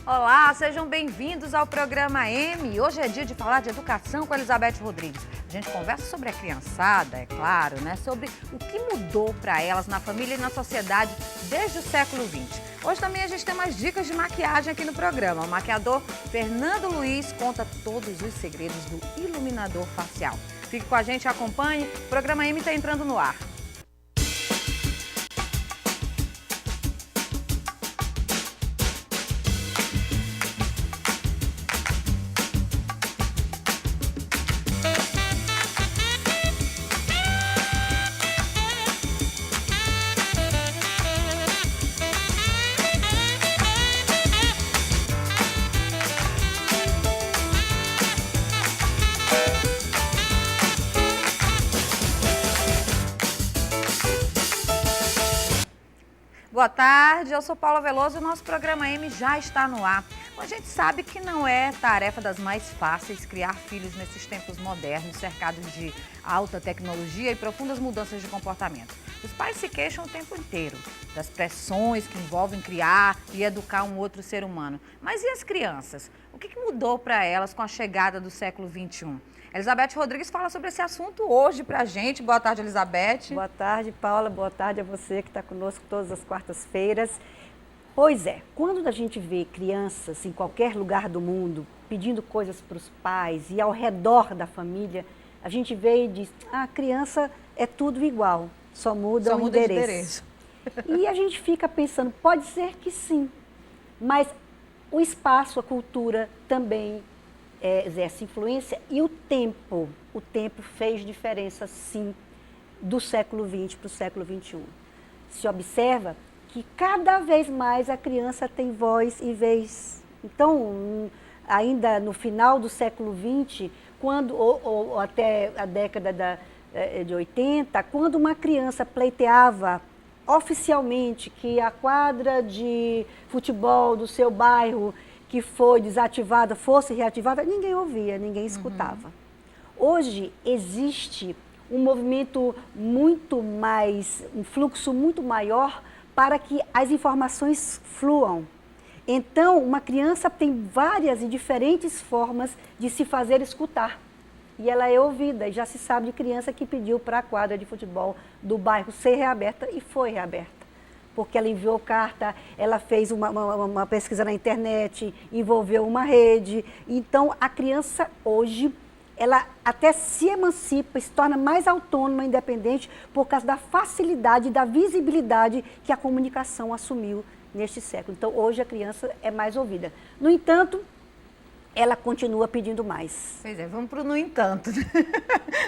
Olá, sejam bem-vindos ao programa M. Hoje é dia de falar de educação com a Elizabeth Rodrigues. A gente conversa sobre a criançada, é claro, né? Sobre o que mudou para elas na família e na sociedade desde o século XX. Hoje também a gente tem mais dicas de maquiagem aqui no programa. O maquiador Fernando Luiz conta todos os segredos do iluminador facial. Fique com a gente e acompanhe. O programa M está entrando no ar. Boa tarde, eu sou Paula Veloso e o nosso programa M já está no ar. A gente sabe que não é tarefa das mais fáceis criar filhos nesses tempos modernos, cercados de alta tecnologia e profundas mudanças de comportamento. Os pais se queixam o tempo inteiro das pressões que envolvem criar e educar um outro ser humano. Mas e as crianças? O que mudou para elas com a chegada do século XXI? Elizabeth Rodrigues fala sobre esse assunto hoje pra gente. Boa tarde, Elizabeth. Boa tarde, Paula. Boa tarde a você que está conosco todas as quartas-feiras. Pois é, quando a gente vê crianças em qualquer lugar do mundo pedindo coisas para os pais e ao redor da família, a gente vê e diz, a criança é tudo igual, só muda o endereço. E a gente fica pensando, pode ser que sim, mas o espaço, a cultura também exerce influência e o tempo fez diferença sim do século XX para o século XXI. Se observa que cada vez mais a criança tem voz e vez. Então, ainda no final do século XX, quando, ou até a década de 80, quando uma criança pleiteava oficialmente que a quadra de futebol do seu bairro que foi desativada, fosse reativada, ninguém ouvia, ninguém escutava. Hoje existe um movimento muito mais, um fluxo muito maior para que as informações fluam. Então, uma criança tem várias e diferentes formas de se fazer escutar. E ela é ouvida, e já se sabe de criança que pediu para a quadra de futebol do bairro ser reaberta e foi reaberta. Porque ela enviou carta, ela fez uma pesquisa na internet, envolveu uma rede. Então, a criança hoje, ela até se emancipa, se torna mais autônoma, independente, por causa da facilidade, da visibilidade que a comunicação assumiu neste século. Então, hoje a criança é mais ouvida. No entanto, ela continua pedindo mais. Pois é, vamos para o no entanto.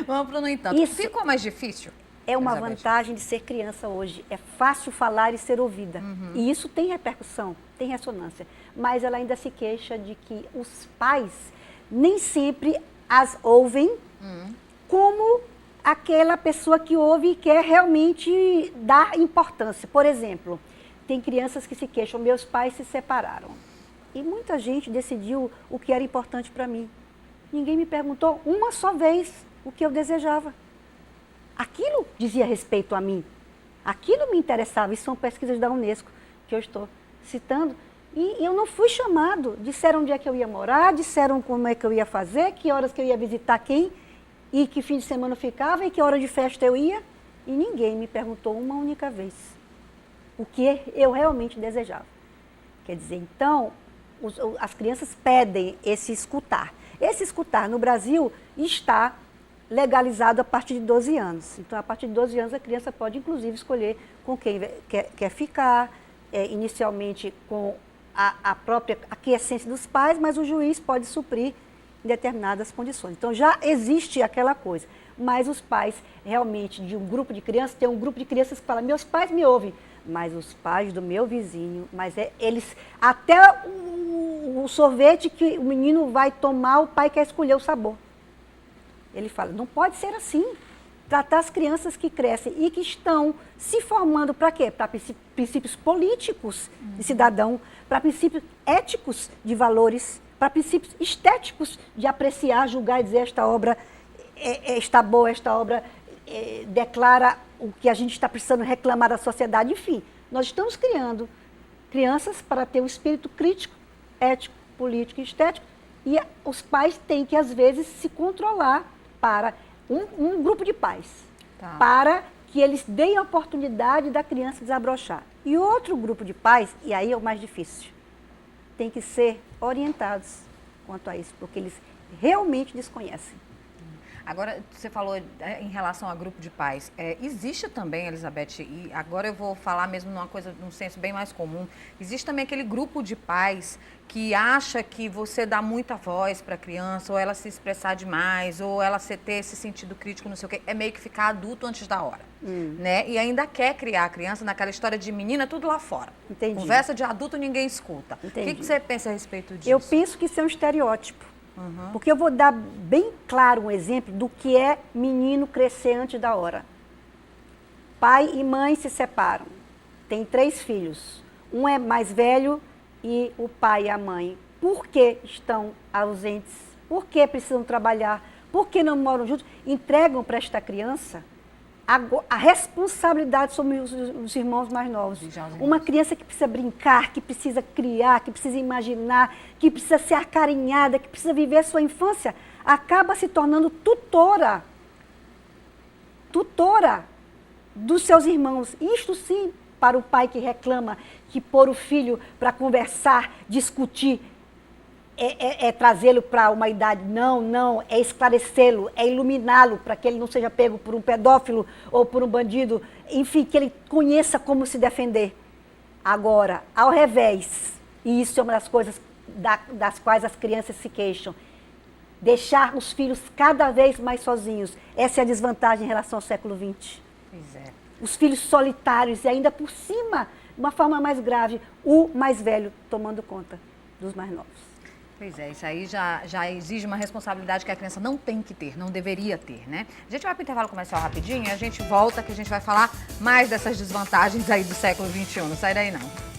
Vamos para o no entanto. Isso ficou mais difícil? É uma vantagem de ser criança hoje. É fácil falar e ser ouvida. E isso tem repercussão, tem ressonância. Mas ela ainda se queixa de que os pais nem sempre as ouvem como aquela pessoa que ouve e quer realmente dar importância. Por exemplo, tem crianças que se queixam, meus pais se separaram. E muita gente decidiu o que era importante para mim. Ninguém me perguntou uma só vez o que eu desejava. Aquilo dizia respeito a mim, aquilo me interessava, isso são pesquisas da Unesco que eu estou citando, e eu não fui chamado, disseram onde é que eu ia morar, disseram como é que eu ia fazer, que horas que eu ia visitar quem, e que fim de semana eu ficava, e que hora de festa eu ia, e ninguém me perguntou uma única vez o que eu realmente desejava. Quer dizer, então, as crianças pedem esse escutar. Esse escutar no Brasil está legalizado a partir de 12 anos. Então, a partir de 12 anos, a criança pode, inclusive, escolher com quem quer ficar, inicialmente com a própria aquiescência dos pais, mas o juiz pode suprir em determinadas condições. Então, já existe aquela coisa. Mas os pais, realmente, de um grupo de crianças, tem um grupo de crianças que fala, meus pais me ouvem, mas os pais do meu vizinho, eles, até o sorvete que o menino vai tomar, o pai quer escolher o sabor. Ele fala, não pode ser assim. Tratar as crianças que crescem e que estão se formando para quê? Para princípios políticos de cidadão, para princípios éticos de valores, para princípios estéticos de apreciar, julgar e dizer esta obra está boa, esta obra declara o que a gente está precisando reclamar da sociedade. Enfim, nós estamos criando crianças para ter um espírito crítico, ético, político e estético, e os pais têm que, às vezes, se controlar para um grupo de pais, para que eles deem a oportunidade da criança desabrochar. E outro grupo de pais, e aí é o mais difícil, tem que ser orientados quanto a isso, porque eles realmente desconhecem. Agora, você falou em relação a grupo de pais. Existe também, Elizabeth, e agora eu vou falar mesmo numa coisa, num senso bem mais comum, existe também aquele grupo de pais que acha que você dá muita voz para a criança, ou ela se expressar demais, ou ela ter esse sentido crítico, não sei o quê, é meio que ficar adulto antes da hora, né? E ainda quer criar a criança naquela história de menina, tudo lá fora. Entendi. Conversa de adulto, ninguém escuta. Entendi. O que você pensa a respeito disso? Eu penso que isso é um estereótipo. Porque eu vou dar bem claro um exemplo do que é menino crescer antes da hora. Pai e mãe se separam. Tem 3 filhos. Um é mais velho e o pai e a mãe. Por que estão ausentes? Por que precisam trabalhar? Por que não moram juntos? Entregam para esta criança a responsabilidade sobre os irmãos mais novos. Uma criança que precisa brincar, que precisa criar, que precisa imaginar, que precisa ser acarinhada, que precisa viver a sua infância, acaba se tornando tutora dos seus irmãos. Isto sim, para o pai que reclama que pôr o filho para conversar, discutir, é trazê-lo para uma idade, não, é esclarecê-lo, é iluminá-lo para que ele não seja pego por um pedófilo ou por um bandido, enfim, que ele conheça como se defender. Agora, ao revés, e isso é uma das coisas das quais as crianças se queixam, deixar os filhos cada vez mais sozinhos, essa é a desvantagem em relação ao século XX. Pois é. Os filhos solitários e ainda por cima, de uma forma mais grave, o mais velho tomando conta dos mais novos. Pois é, isso aí já exige uma responsabilidade que a criança não tem que ter, não deveria ter, né? A gente vai para o intervalo comercial rapidinho e a gente volta que a gente vai falar mais dessas desvantagens aí do século XXI. Não sai daí não.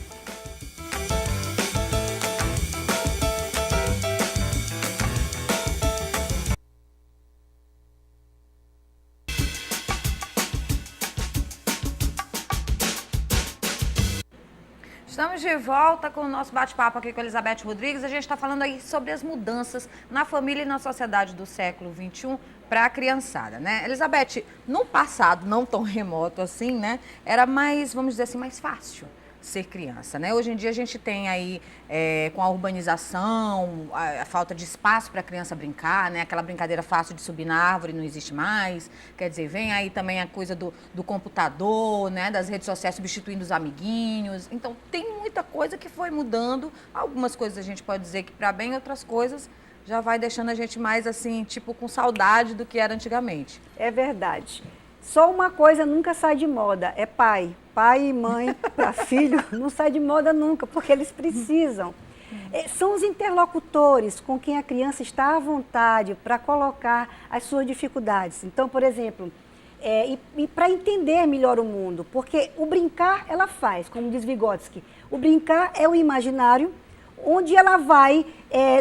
Estamos de volta com o nosso bate-papo aqui com a Elizabeth Rodrigues. A gente está falando aí sobre as mudanças na família e na sociedade do século XXI para a criançada, né? Elizabeth, no passado, não tão remoto assim, né? Era mais, vamos dizer assim, mais fácil ser criança, né? Hoje em dia a gente tem aí, com a urbanização, a falta de espaço para a criança brincar, né? Aquela brincadeira fácil de subir na árvore não existe mais. Quer dizer, vem aí também a coisa do computador, né? Das redes sociais substituindo os amiguinhos. Então, tem muita coisa que foi mudando. Algumas coisas a gente pode dizer que para bem, outras coisas já vai deixando a gente mais assim, tipo, com saudade do que era antigamente. É verdade. Só uma coisa nunca sai de moda, é pai. Pai e mãe para filho não sai de moda nunca, porque eles precisam. São os interlocutores com quem a criança está à vontade para colocar as suas dificuldades. Então, por exemplo, e para entender melhor o mundo, porque o brincar ela faz, como diz Vygotsky, o brincar é o imaginário, onde ela vai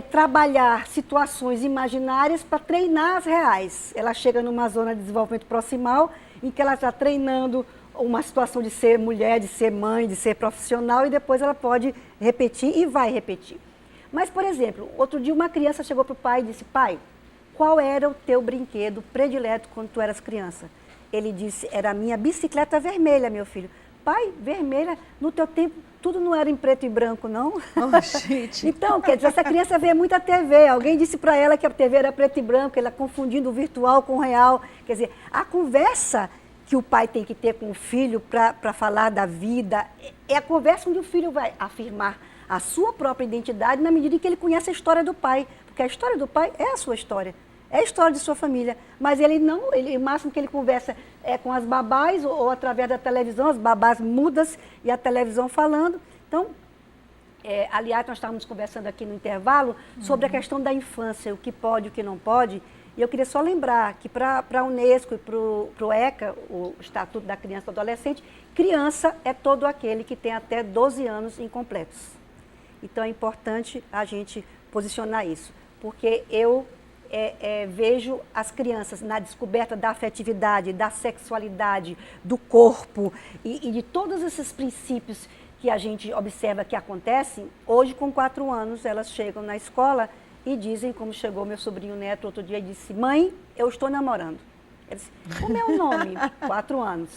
trabalhar situações imaginárias para treinar as reais. Ela chega numa zona de desenvolvimento proximal, em que ela está treinando uma situação de ser mulher, de ser mãe, de ser profissional, e depois ela pode repetir e vai repetir. Mas, por exemplo, outro dia uma criança chegou para o pai e disse: pai, qual era o teu brinquedo predileto quando tu eras criança? Ele disse: era a minha bicicleta vermelha, meu filho. Pai, vermelha, no teu tempo tudo não era em preto e branco, não? Oh, gente. Então, quer dizer, essa criança vê muita TV. Alguém disse para ela que a TV era preto e branco, ela confundindo o virtual com o real. Quer dizer, a conversa que o pai tem que ter com o filho para falar da vida é a conversa onde o filho vai afirmar a sua própria identidade na medida em que ele conhece a história do pai. Porque a história do pai é a sua história. É a história de sua família, mas o máximo que ele conversa é com as babás ou através da televisão, as babás mudas e a televisão falando. Então, aliás, nós estávamos conversando aqui no intervalo sobre a questão da infância, o que pode, o que não pode. E eu queria só lembrar que para a Unesco e para o ECA, o Estatuto da Criança e do Adolescente, criança é todo aquele que tem até 12 anos incompletos. Então, é importante a gente posicionar isso, porque eu vejo as crianças na descoberta da afetividade, da sexualidade, do corpo e de todos esses princípios que a gente observa que acontecem, hoje com 4 anos elas chegam na escola e dizem, como chegou meu sobrinho neto outro dia e disse, mãe, eu estou namorando. Ele disse, como é o nome? 4 anos.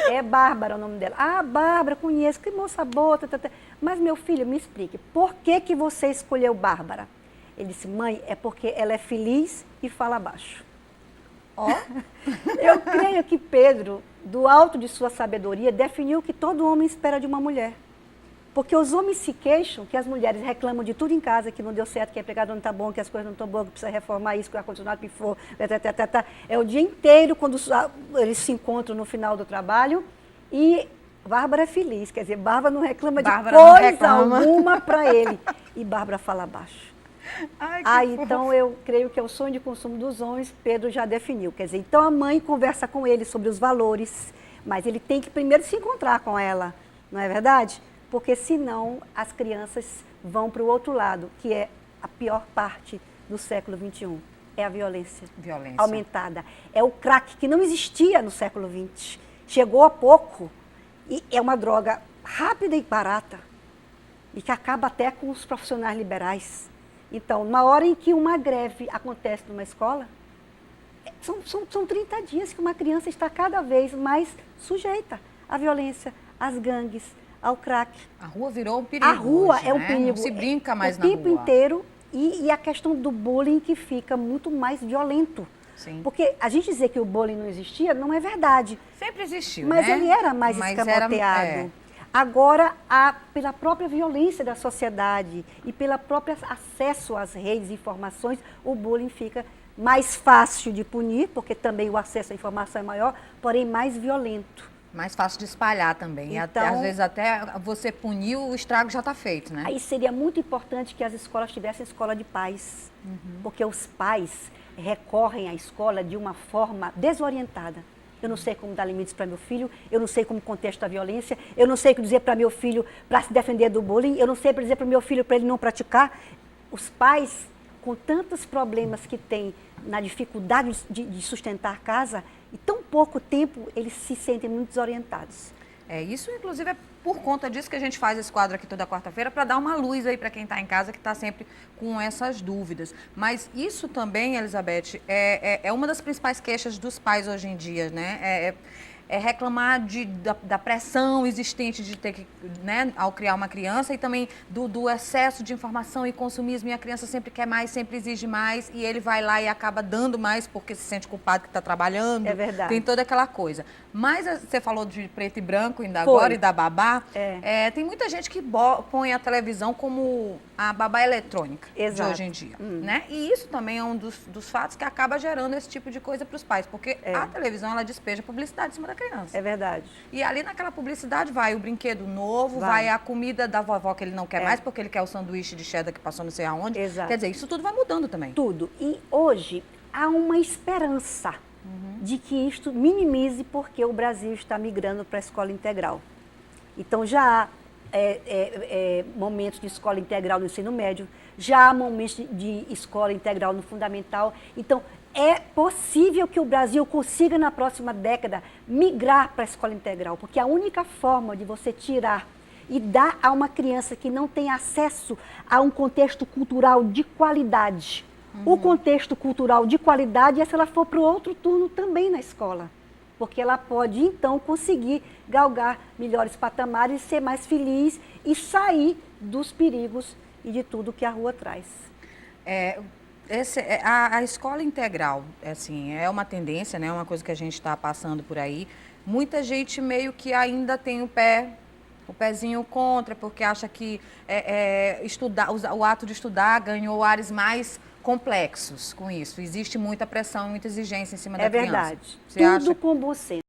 É Bárbara o nome dela. Ah, Bárbara, conheço, que moça boa. Mas meu filho, me explique, por que que você escolheu Bárbara? Ele disse, mãe, é porque ela é feliz e fala baixo. Ó, eu creio que Pedro, do alto de sua sabedoria, definiu o que todo homem espera de uma mulher. Porque os homens se queixam que as mulheres reclamam de tudo em casa, que não deu certo, que a empregada não está bom, que as coisas não estão boas, que precisa reformar isso, que o ar-condicionado pifou, É o dia inteiro quando eles se encontram no final do trabalho e Bárbara é feliz, quer dizer, Bárbara não reclama de coisa alguma para ele. E Bárbara fala baixo. Ai, então eu creio que é o sonho de consumo dos homens, Pedro já definiu. Quer dizer, então a mãe conversa com ele sobre os valores, mas ele tem que primeiro se encontrar com ela, não é verdade? Porque senão as crianças vão para o outro lado, que é a pior parte do século XXI. É a violência aumentada. É o crack que não existia no século XX. Chegou há pouco e é uma droga rápida e barata e que acaba até com os profissionais liberais. Então, na hora em que uma greve acontece numa escola, são 30 dias que uma criança está cada vez mais sujeita à violência, às gangues, ao crack. A rua virou um perigo. A rua hoje, é um né? perigo. Não se brinca mais na rua. O tempo inteiro e a questão do bullying que fica muito mais violento. Sim. Porque a gente dizer que o bullying não existia não é verdade. Sempre existiu, mas né? Ele era mais escamoteado. Agora, pela própria violência da sociedade e pelo próprio acesso às redes e informações, o bullying fica mais fácil de punir, porque também o acesso à informação é maior, porém mais violento. Mais fácil de espalhar também. Então, às vezes até você punir, o estrago já está feito, né? Aí seria muito importante que as escolas tivessem escola de pais, porque os pais recorrem à escola de uma forma desorientada. Eu não sei como dar limites para meu filho, eu não sei como contestar a violência, eu não sei o que dizer para meu filho para se defender do bullying, eu não sei o que dizer para meu filho para ele não praticar. Os pais, com tantos problemas que têm na dificuldade de sustentar a casa, e tão pouco tempo eles se sentem muito desorientados. Isso inclusive é por conta disso que a gente faz esse quadro aqui toda quarta-feira, para dar uma luz aí para quem está em casa, que está sempre com essas dúvidas. Mas isso também, Elizabeth, é uma das principais queixas dos pais hoje em dia, né? É reclamar da pressão existente de ter que, né, ao criar uma criança e também do excesso de informação e consumismo, e a criança sempre quer mais, sempre exige mais, e ele vai lá e acaba dando mais porque se sente culpado que está trabalhando. É verdade. Tem toda aquela coisa. Mas você falou de preto e branco ainda agora e da babá. Tem muita gente que põe a televisão como a babá eletrônica de hoje em dia, né? E isso também é um dos fatos que acaba gerando esse tipo de coisa para os pais, porque a televisão, ela despeja publicidade em cima da criança. É verdade. E ali naquela publicidade vai o brinquedo novo, vai a comida da vovó que ele não quer mais, porque ele quer o sanduíche de cheddar que passou não sei aonde. Exato. Quer dizer, isso tudo vai mudando também. Tudo. E hoje há uma esperança de que isto minimize, porque o Brasil está migrando para a escola integral. Então já há momentos de escola integral no ensino médio, já há momentos de escola integral no fundamental. Então, é possível que o Brasil consiga, na próxima década, migrar para a escola integral, porque a única forma de você tirar e dar a uma criança que não tem acesso a um contexto cultural de qualidade. O contexto cultural de qualidade é se ela for para o outro turno também na escola, porque ela pode, então, conseguir galgar melhores patamares, ser mais feliz e sair dos perigos e de tudo que a rua traz. A escola integral, assim, é uma tendência, né? Uma coisa que a gente está passando por aí. Muita gente meio que ainda tem o pezinho contra, porque acha que o ato de estudar ganhou ares mais complexos com isso. Existe muita pressão, muita exigência em cima da criança. É verdade. Tudo com bom senso.